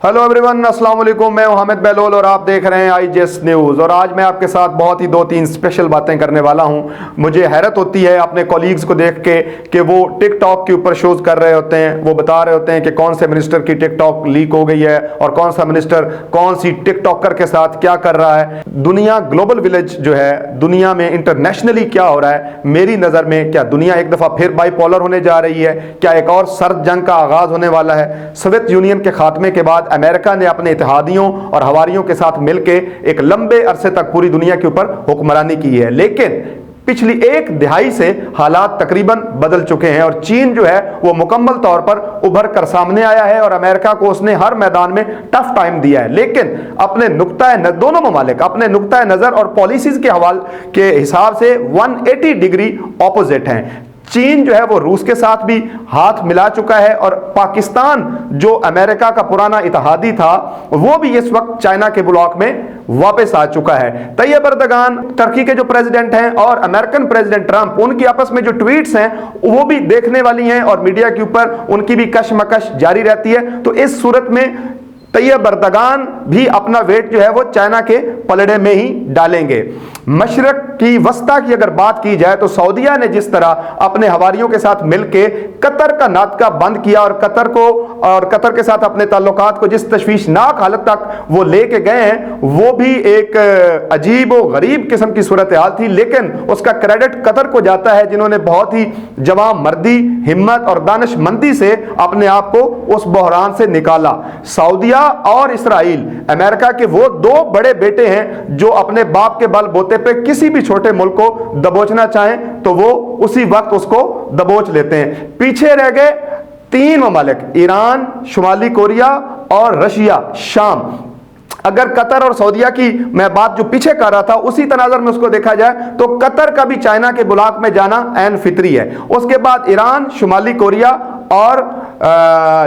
Hello everyone, अस्सलाम वालेकुम। मैं हूं हामिद और आप देख रहे हैं IGS न्यूज़। और आज मैं आपके साथ बहुत ही 2-3 स्पेशल बातें करने वाला हूं। मुझे हैरत होती है अपने कॉलीग्स को देख के कि वो टिकटॉक के ऊपर शोज कर रहे होते हैं। वो बता रहे होते हैं कि कौन से मिनिस्टर की टिकटॉक लीक हो गई है और कौन सा मिनिस्टर कौन सी टिकटॉकर के साथ क्या कर रहा है। दुनिया ग्लोबल विलेज जो है, दुनिया में इंटरनेशनली क्या हो रहा है, मेरी नज़र में क्या दुनिया एक दफ़ा फिर बाई पॉलर होने जा रही है? क्या एक और सर्द जंग का आगाज़ होने वाला है? सोवियत यूनियन के खात्मे के बाद अमेरिका ने अपने इत्तेहादियों और हवारियों के साथ मिलकर एक लंबे अरसे तक पूरी दुनिया के ऊपर हुक्मरानी की है, लेकिन पिछली एक दिहाई से हालात तकरीबन बदल चुके हैं और चीन जो है वो मुकम्मल तौर पर उभर कर सामने आया है और अमेरिका को उसने हर मैदान में टफ टाइम दिया है। लेकिन अपने दोनों ममालिक अपने नुक्ता नज़र और पॉलिसीज के हवाले के हिसाब से 180 डिग्री ऑपोजिट हैं। चीन जो है वो रूस के साथ भी हाथ मिला चुका है और पाकिस्तान जो अमेरिका का पुराना इत्तेहादी था वो भी इस वक्त चाइना के ब्लॉक में वापस आ चुका है। तैयब एर्दोगान टर्की के जो प्रेसिडेंट हैं और अमेरिकन प्रेसिडेंट ट्रंप, उनकी आपस में जो ट्वीट्स हैं वो भी देखने वाली हैं और मीडिया के ऊपर उनकी भी कशमकश जारी रहती है। तो इस सूरत में तैयब एर्दोगान भी अपना वेट जो है वो चाइना के पलड़े में ही डालेंगे। मशरक की वस्ता की अगर बात की जाए तो सऊदीया ने जिस तरह अपने हवारियों के साथ मिलके कतर का नाटका बंद किया और कतर के साथ अपने ताल्लुकात को जिस तशवीशनाक हालत तक वो लेके गए हैं, वो भी एक अजीब व गरीब किस्म की सूरत हाल थी। लेकिन उसका क्रेडिट कतर को जाता है जिन्होंने बहुत ही जवां मर्दी, हिम्मत और दानिशमंदी से अपने आप को उस बहरान से निकाला। सऊदीया और इस्राइल अमेरिका के वो दो बड़े बेटे हैं जो अपने बाप के बलबूते पे किसी भी छोटे मुल्क को दबोचना चाहें तो वो उसी वक्त उसको दबोच लेते हैं। पीछे रह गए 3 ममालिक, ईरान, शुमाली कोरिया और रशिया, शाम। अगर कतर और सऊदीया की मैं बात जो पीछे कर रहा था उसी तनाजर में उसको देखा जाए तो कतर का भी चाइना के ब्लॉक में जाना ऐन फितरी है। उसके बाद ईरान, शुमाली कोरिया और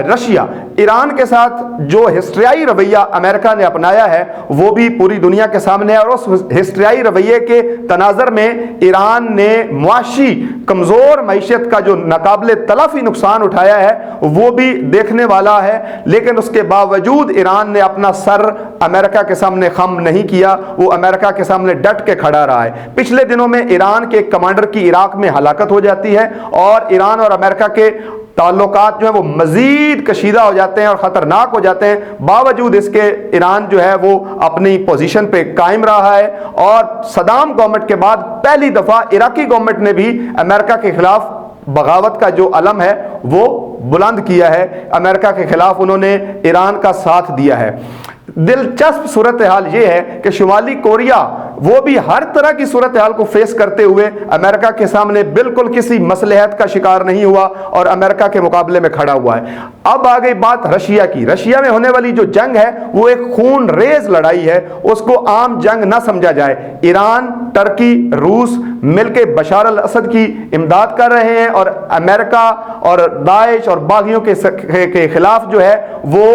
रशिया। ईरान के साथ जो हिस्ट्रियाई रवैया अमेरिका ने अपनाया है वो भी पूरी दुनिया के सामने है और उस हिस्ट्रियाई रवैये के तनाजर में ईरान ने मुआशी कमज़ोर मैशियत का जो नाकाबिले तलाफी नुकसान उठाया है वो भी देखने वाला है। लेकिन उसके बावजूद ईरान ने अपना सर अमेरिका के सामने खम नहीं किया, वो अमेरिका के सामने डट के खड़ा रहा है। पिछले दिनों में ईरान के कमांडर की इराक में हलाकत हो जाती है और ईरान और अमेरिका के ताल्लुकात जो है वो मजीद कशीदा हो जाते हैं और ख़तरनाक हो जाते हैं। बावजूद इसके ईरान जो है वो अपनी पोजीशन पे कायम रहा है और सदाम गवर्नमेंट के बाद पहली दफ़ा इराकी गवर्नमेंट ने भी अमेरिका के खिलाफ बगावत का जो अलम है वो बुलंद किया है। अमेरिका के खिलाफ उन्होंने ईरान का साथ दिया है। दिलचस्प सूरत हाल ये है कि शुमाली कोरिया वो भी हर तरह की सूरत हाल को फेस करते हुए अमेरिका के सामने बिल्कुल किसी मसलहत का शिकार नहीं हुआ और अमेरिका के मुकाबले में खड़ा हुआ है। अब आ गई बात रशिया की। रशिया में होने वाली जो जंग है वो एक खून रेज लड़ाई है, उसको आम जंग ना समझा जाए। ईरान, टर्की, रूस मिलके बशार अल असद की इमदाद कर रहे हैं और अमेरिका और दाइश और बागियों के खिलाफ जो है वो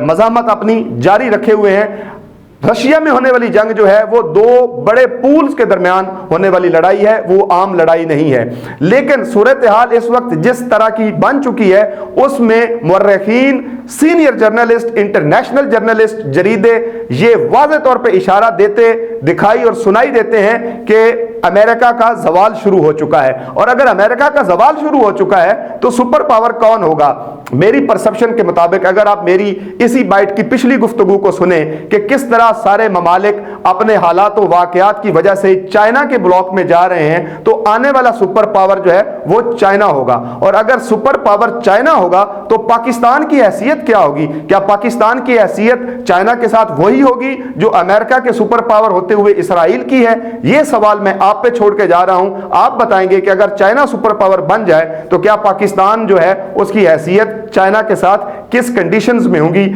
मज़ामत अपनी जारी रखे हुए हैं। रशिया में होने वाली जंग जो है वो 2 बड़े पूल्स के दरमियान होने वाली लड़ाई है, वो आम लड़ाई नहीं है। लेकिन सूरत हाल इस वक्त जिस तरह की बन चुकी है उसमें मुर्रिखीन, सीनियर जर्नलिस्ट, इंटरनेशनल जर्नलिस्ट, जरीदे ये वाज़ेह तौर पे इशारा देते दिखाई और सुनाई देते हैं कि अमेरिका का जवाल शुरू हो चुका है। और अगर अमेरिका का जवाल शुरू हो चुका है तो सुपर पावर कौन होगा? मेरी परसेप्शन के मुताबिक अगर आप मेरी इसी बाइट की पिछली गुफ्तगू को सुने कि किस तरह सारे ममालिक अपने हालात व वाक़यात की वजह से चाइना के ब्लॉक में जा रहे हैं, तो आने वाला सुपर पावर जो है वो चाइना होगा। और अगर सुपर पावर चाइना होगा तो पाकिस्तान की हैसियत क्या होगी? क्या पाकिस्तान की हैसियत चाइना के साथ वही होगी जो अमेरिका के सुपर पावर होते हुए इसराइल की है? ये सवाल मैं आप पे छोड़ के जा रहा हूं। आप बताएंगे कि अगर चाइना सुपर पावर बन जाए तो क्या पाकिस्तान जो है उसकी हैसियत चाइना के साथ किस कंडीशंस में होंगी?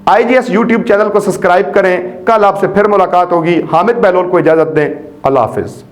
IGS यूट्यूब चैनल को सब्सक्राइब करें। कल आपसे फिर मुलाकात होगी। हामिद को इजाजत दें। अल्लाह हाफिज।